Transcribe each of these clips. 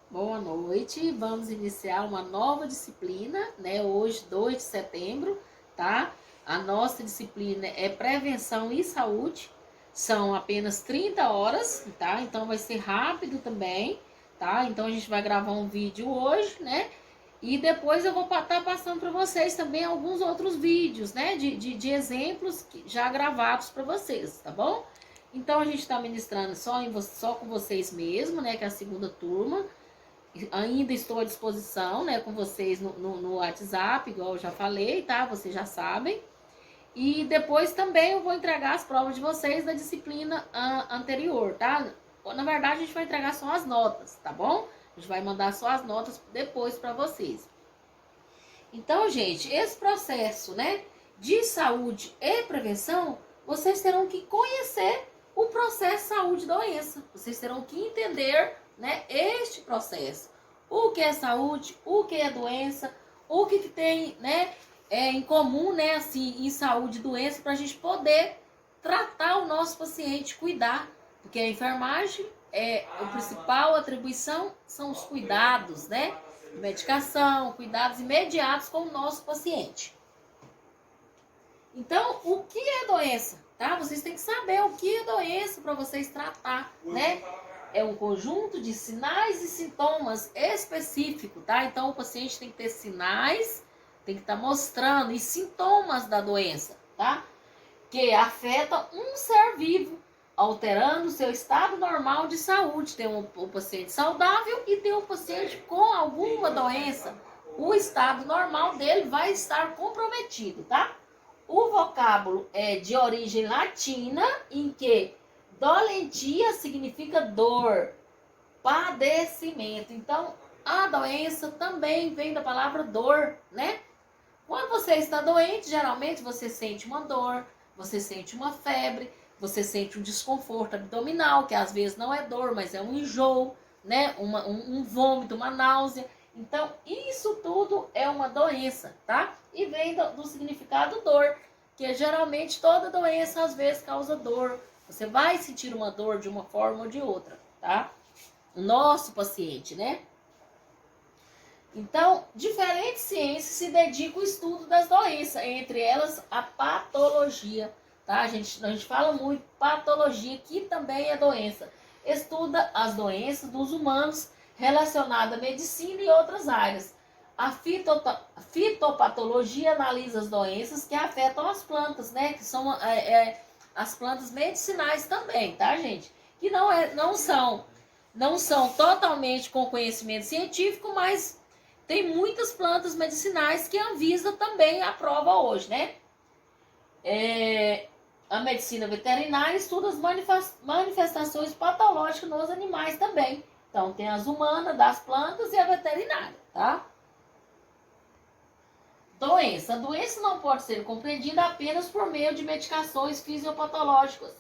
Boa noite, vamos iniciar uma nova disciplina, né? Hoje, 2 de setembro, tá? A nossa disciplina é Prevenção e Saúde, são apenas 30 horas, tá? Então vai ser rápido também, tá? Então a gente vai gravar um vídeo hoje, né? E depois eu vou estar passando para vocês também alguns outros vídeos, né? De exemplos já gravados para vocês, tá bom? Então a gente está ministrando só com vocês mesmo, né? Que é a segunda turma. Ainda estou à disposição, né, com vocês no WhatsApp, igual eu já falei, tá? Vocês já sabem. E depois também eu vou entregar as provas de vocês da disciplina anterior, tá? Na verdade, a gente vai entregar só as notas, tá bom? A gente vai mandar só as notas depois para vocês. Então, gente, esse processo, né, de saúde e prevenção, vocês terão que conhecer o processo saúde e doença. Vocês terão que entender, né, este processo. O que é saúde, o que é doença, o que tem, né, em comum, né, assim, em saúde e doença, para a gente poder tratar o nosso paciente, cuidar. Porque a enfermagem, a principal atribuição são os cuidados, né? Medicação, cuidados imediatos com o nosso paciente. Então, o que é doença? Tá? Vocês têm que saber o que é doença para vocês tratar, né? É um conjunto de sinais e sintomas específicos, tá? Então, o paciente tem que ter sinais, tem que estar mostrando e sintomas da doença, tá? Que afeta um ser vivo, alterando o seu estado normal de saúde. Tem um paciente saudável e tem um paciente com alguma doença. O estado normal dele vai estar comprometido, tá? O vocábulo é de origem latina, em que dolentia significa dor, padecimento. Então, a doença também vem da palavra dor, né? Quando você está doente, geralmente você sente uma dor, você sente uma febre, você sente um desconforto abdominal, que às vezes não é dor, mas é um enjoo, né? Um vômito, uma náusea. Então, isso tudo é uma doença, tá? E vem do significado dor, que geralmente toda doença às vezes causa dor. Você vai sentir uma dor de uma forma ou de outra, tá? O nosso paciente, né? Então, diferentes ciências se dedicam ao estudo das doenças, entre elas a patologia, tá? A gente fala muito patologia, que também é doença. Estuda as doenças dos humanos relacionadas à medicina e outras áreas. A fitopatologia analisa as doenças que afetam as plantas, né? Que são as plantas medicinais também, tá, gente? Que não são totalmente com conhecimento científico, mas tem muitas plantas medicinais que a Anvisa também aprova hoje, né? A medicina veterinária estuda as manifestações patológicas nos animais também. Então, tem as humanas, das plantas e a veterinária, tá? Doença. A doença não pode ser compreendida apenas por meio de medicações fisiopatológicas,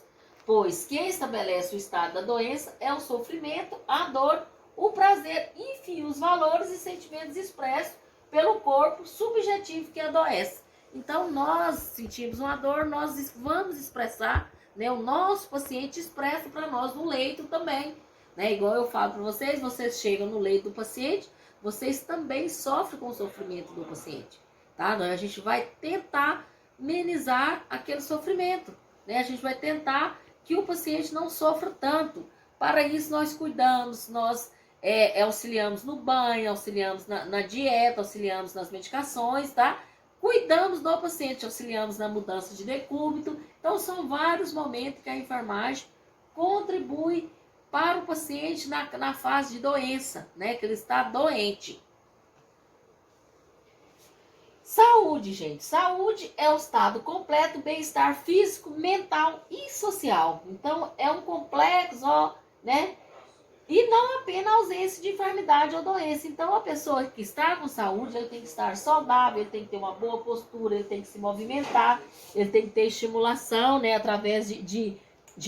pois quem estabelece o estado da doença é o sofrimento, a dor, o prazer, enfim, os valores e sentimentos expressos pelo corpo subjetivo que adoece. Então, nós sentimos uma dor, nós vamos expressar, né? O nosso paciente expressa para nós no leito também, né? Igual eu falo para vocês, vocês chegam no leito do paciente, vocês também sofrem com o sofrimento do paciente, tá? A gente vai tentar minimizar aquele sofrimento, né? A gente vai tentar que o paciente não sofra tanto. Para isso, nós cuidamos, nós auxiliamos no banho, auxiliamos na dieta, auxiliamos nas medicações, tá? Cuidamos do paciente, auxiliamos na mudança de decúbito. Então, são vários momentos que a enfermagem contribui para o paciente na fase de doença, né? Que ele está doente. Saúde, gente. Saúde é o estado completo, bem-estar físico, mental e social. Então, é um complexo, né? E não apenas a ausência de enfermidade ou doença. Então, a pessoa que está com saúde, ele tem que estar saudável, ele tem que ter uma boa postura, ele tem que se movimentar, ele tem que ter estimulação, né? Através de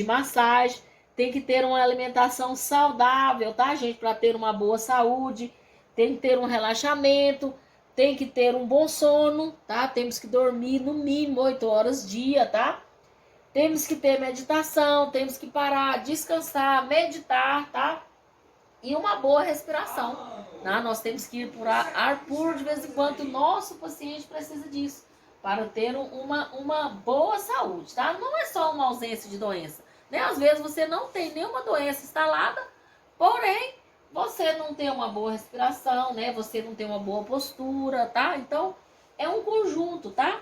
massagem, tem que ter uma alimentação saudável, tá, gente? Para ter uma boa saúde, tem que ter um relaxamento, tem que ter um bom sono, tá? Temos que dormir no mínimo 8 horas dia, tá? Temos que ter meditação, temos que parar, descansar, meditar, tá? e uma boa respiração. Né? Nós temos que ir por ar puro de vez em quando. O nosso paciente precisa disso para ter uma boa saúde, tá? Não é só uma ausência de doença, né? Às vezes você não tem nenhuma doença instalada, porém você não tem uma boa respiração, né? Você não tem uma boa postura, tá? Então é um conjunto, tá?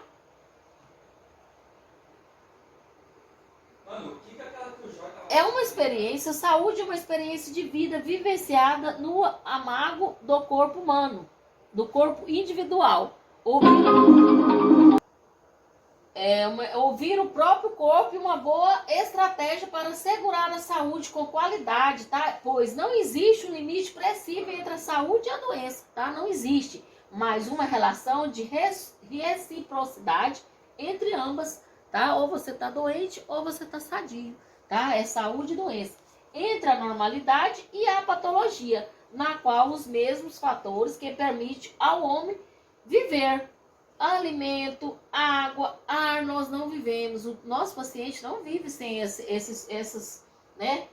Mano, o que aquela tua joia tava... É uma experiência, saúde é uma experiência de vida vivenciada no amago do corpo humano, do corpo individual. Ouvir o próprio corpo e uma boa estratégia para assegurar a saúde com qualidade, tá? Pois não existe um limite preciso entre a saúde e a doença, tá? Não existe, mas uma relação de reciprocidade entre ambas, tá? Ou você tá doente ou você tá sadio, tá? É saúde e doença. Entre a normalidade e a patologia, na qual os mesmos fatores que permitem ao homem viver, alimento, água, ar, nós não vivemos. O nosso paciente não vive sem esses, né?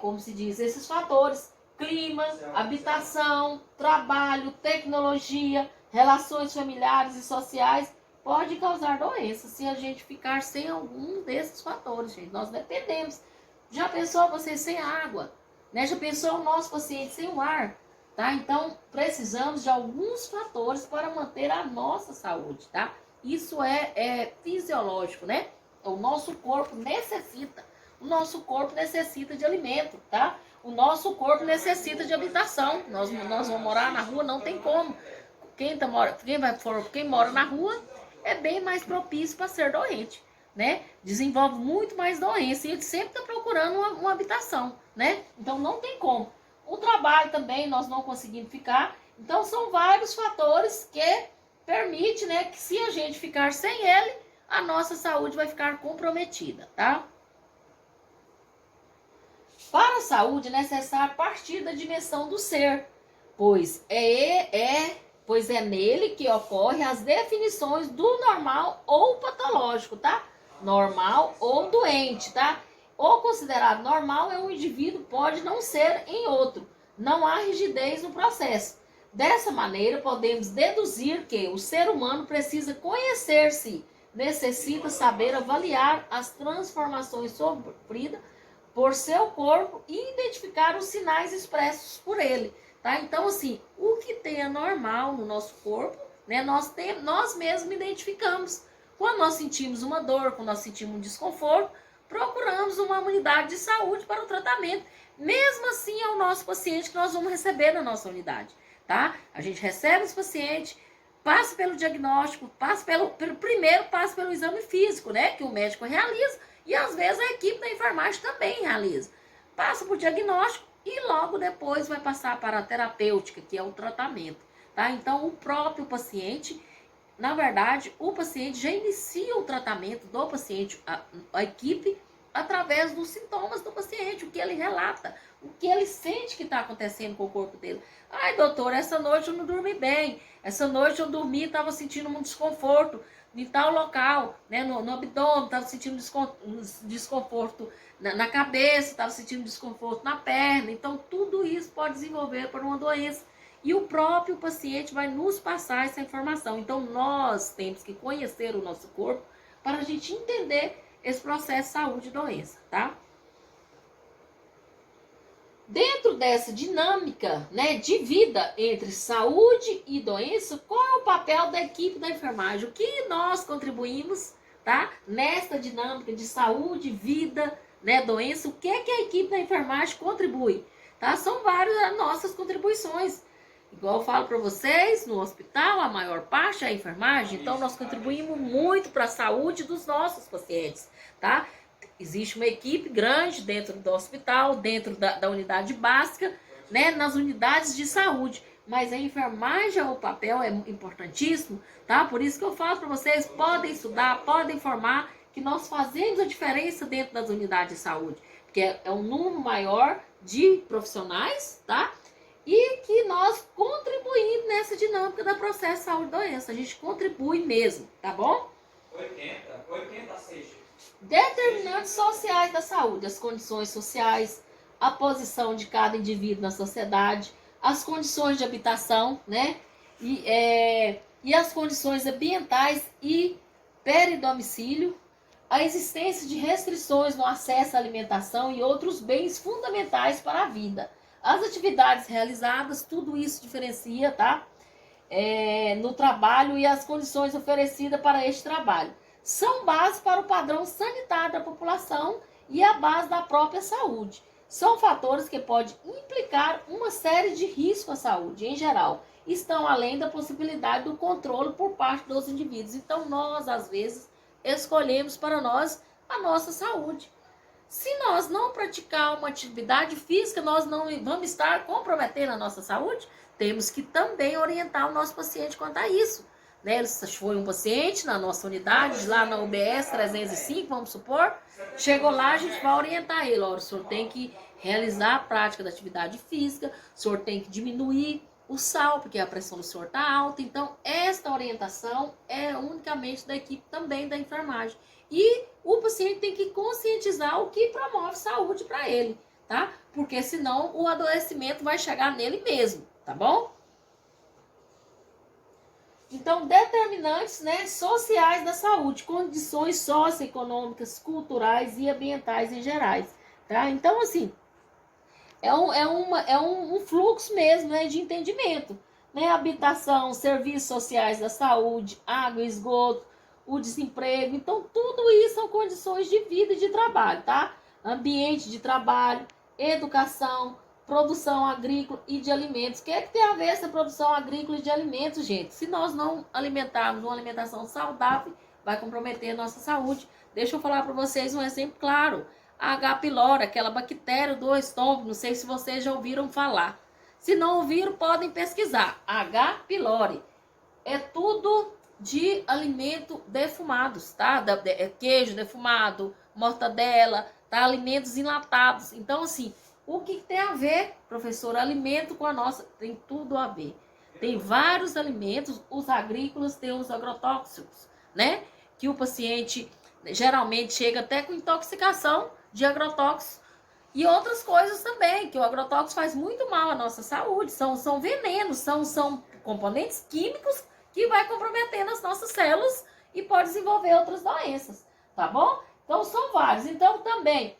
Como se diz, esses fatores: clima, habitação, trabalho, tecnologia, relações familiares e sociais. Pode causar doença se a gente ficar sem algum desses fatores, gente. Nós dependemos. Já pensou você sem água? Né? Já pensou o nosso paciente sem o ar? Tá? Então, precisamos de alguns fatores para manter a nossa saúde, tá? Isso é fisiológico, né? O nosso corpo necessita. O nosso corpo necessita de alimento, tá? O nosso corpo necessita de habitação. Nós vamos morar na rua, não tem como. Quem mora na rua é bem mais propício para ser doente, né? Desenvolve muito mais doença e ele sempre está procurando uma habitação, né? Então, não tem como. O trabalho também nós não conseguimos ficar. Então são vários fatores que permitem, né, que se a gente ficar sem ele, a nossa saúde vai ficar comprometida, tá? Para a saúde é necessário partir da dimensão do ser, pois é nele que ocorrem as definições do normal ou patológico, tá? Normal ou doente, tá? O considerado normal é um indivíduo, pode não ser em outro. Não há rigidez no processo. Dessa maneira, podemos deduzir que o ser humano precisa conhecer-se, necessita saber avaliar as transformações sofridas por seu corpo e identificar os sinais expressos por ele. Tá? Então, assim, o que tem é normal no nosso corpo, né? Nós mesmos identificamos. Quando nós sentimos uma dor, quando nós sentimos um desconforto, procuramos uma unidade de saúde para o tratamento. Mesmo assim, é o nosso paciente que nós vamos receber na nossa unidade, tá? A gente recebe esse paciente, passa pelo diagnóstico, primeiro passa pelo exame físico, né? Que o médico realiza e às vezes a equipe da enfermagem também realiza. Passa por diagnóstico e logo depois vai passar para a terapêutica, que é o tratamento, tá? Então, o próprio paciente, na verdade, o paciente já inicia o tratamento do paciente, a equipe, através dos sintomas do paciente, o que ele relata, o que ele sente que está acontecendo com o corpo dele. Ai, doutor, essa noite eu não dormi bem, essa noite eu dormi e estava sentindo um desconforto em tal local, né, no abdômen, estava sentindo desconforto na cabeça, estava sentindo desconforto na perna. Então, tudo isso pode desenvolver por uma doença. E o próprio paciente vai nos passar essa informação. Então, nós temos que conhecer o nosso corpo para a gente entender esse processo de saúde e doença, tá? Dentro dessa dinâmica, né, de vida entre saúde e doença, qual é o papel da equipe da enfermagem? O que nós contribuímos, tá? Nessa dinâmica de saúde, vida, né, doença, o que é que a equipe da enfermagem contribui? Tá? São várias as nossas contribuições. Igual eu falo para vocês, no hospital a maior parte é a enfermagem, então nós contribuímos muito para a saúde dos nossos pacientes, tá? Existe uma equipe grande dentro do hospital, dentro da unidade básica, né, nas unidades de saúde, mas a enfermagem, o papel é importantíssimo, tá? Por isso que eu falo para vocês, podem estudar, podem informar, que nós fazemos a diferença dentro das unidades de saúde, porque é um número maior de profissionais, tá? E que nós contribuímos nessa dinâmica da processo de saúde e doença. A gente contribui mesmo, tá bom? 80 a 6. Determinantes sociais da saúde, as condições sociais, a posição de cada indivíduo na sociedade, as condições de habitação, né? E as condições ambientais e peridomicílio, a existência de restrições no acesso à alimentação e outros bens fundamentais para a vida. As atividades realizadas, tudo isso diferencia, tá? No trabalho e as condições oferecidas para este trabalho. São base para o padrão sanitário da população e a base da própria saúde. São fatores que podem implicar uma série de riscos à saúde, em geral. Estão além da possibilidade do controle por parte dos indivíduos. Então, nós, às vezes, escolhemos para nós a nossa saúde. Se nós não praticar uma atividade física, nós não vamos estar comprometendo a nossa saúde. Temos que também orientar o nosso paciente quanto a isso. Né? Se foi um paciente na nossa unidade, lá na UBS 305, vamos supor, chegou lá, a gente vai orientar ele. Olha, o senhor tem que realizar a prática da atividade física, o senhor tem que diminuir o sal, porque a pressão do senhor está alta. Então, esta orientação é unicamente da equipe também da enfermagem. E o paciente tem que conscientizar o que promove saúde para ele, tá? Porque senão o adoecimento vai chegar nele mesmo, tá bom? Então, determinantes, né, sociais da saúde, condições socioeconômicas, culturais e ambientais em gerais, tá? Então, assim, é um fluxo mesmo, né, de entendimento, né? Habitação, serviços sociais da saúde, água, esgoto, o desemprego. Então, tudo isso são condições de vida e de trabalho, tá? Ambiente de trabalho, educação, produção agrícola e de alimentos. O que é que tem a ver essa produção agrícola e de alimentos, gente? Se nós não alimentarmos uma alimentação saudável, vai comprometer a nossa saúde. Deixa eu falar para vocês um exemplo claro. A H. pylori, aquela bactéria do estômago, não sei se vocês já ouviram falar. Se não ouviram, podem pesquisar. H. pylori é tudo de alimento defumados, tá? Queijo defumado, mortadela, tá? Alimentos enlatados. Então, assim, o que tem a ver, professor, alimento com a nossa? Tem tudo a ver. Tem vários alimentos, os agrícolas têm os agrotóxicos, né? Que o paciente geralmente chega até com intoxicação de agrotóxicos. E outras coisas também, que o agrotóxico faz muito mal à nossa saúde. São venenos, são componentes químicos que vai comprometendo as nossas células e pode desenvolver outras doenças, tá bom? Então, são vários. Então, também,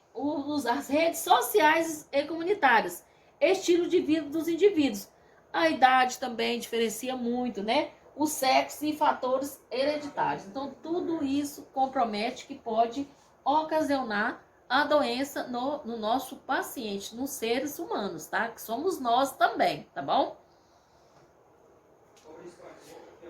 as redes sociais e comunitárias, estilo de vida dos indivíduos. A idade também diferencia muito, né? O sexo e fatores hereditários. Então, tudo isso compromete que pode ocasionar a doença no nosso paciente, nos seres humanos, tá? Que somos nós também, tá bom?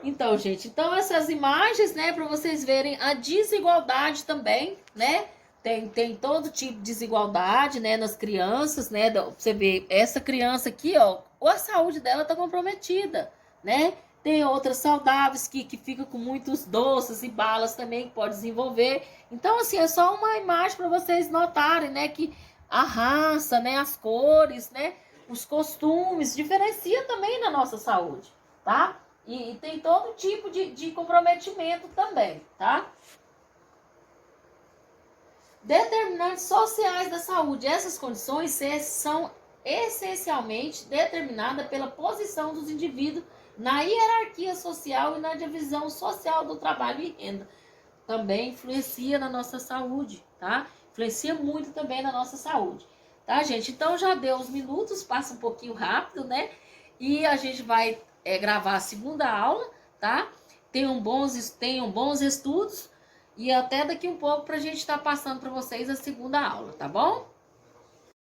Então, gente, essas imagens, né, para vocês verem a desigualdade também, né? Tem todo tipo de desigualdade, né, nas crianças, né? Você vê, essa criança aqui, ó, a saúde dela tá comprometida, né? Tem outras saudáveis que ficam com muitos doces e balas também que pode desenvolver. Então, assim, é só uma imagem para vocês notarem, né, que a raça, né, as cores, né, os costumes diferencia também na nossa saúde, tá? E tem todo tipo de comprometimento também, tá? Determinantes sociais da saúde. Essas condições são essencialmente determinadas pela posição dos indivíduos na hierarquia social e na divisão social do trabalho e renda. Também influencia na nossa saúde, tá? Influencia muito também na nossa saúde, tá, gente? Então, já deu os minutos, passa um pouquinho rápido, né? E a gente vai gravar a segunda aula, tá? Tenham bons estudos e até daqui um pouco para a gente estar passando para vocês a segunda aula, tá bom?